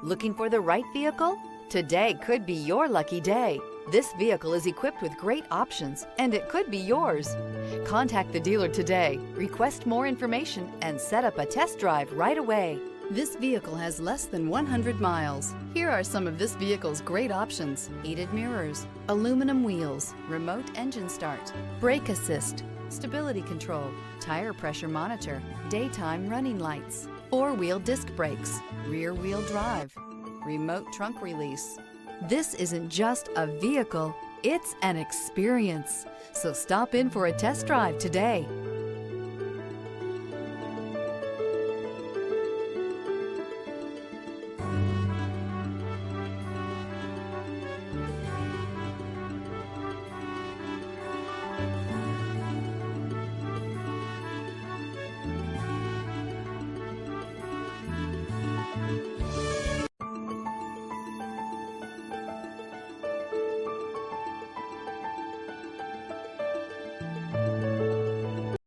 Looking for the right vehicle? Today could be your lucky day. This vehicle is equipped with great options, and it could be yours. Contact the dealer today, request more information, and set up a test drive right away. This vehicle has less than 100 miles. Here are some of this vehicle's great options: heated mirrors, aluminum wheels, remote engine start, brake assist, stability control, tire pressure monitor, daytime running lights, four-wheel disc brakes, rear-wheel drive, remote trunk release. This isn't just a vehicle, it's an experience. So stop in for a test drive today.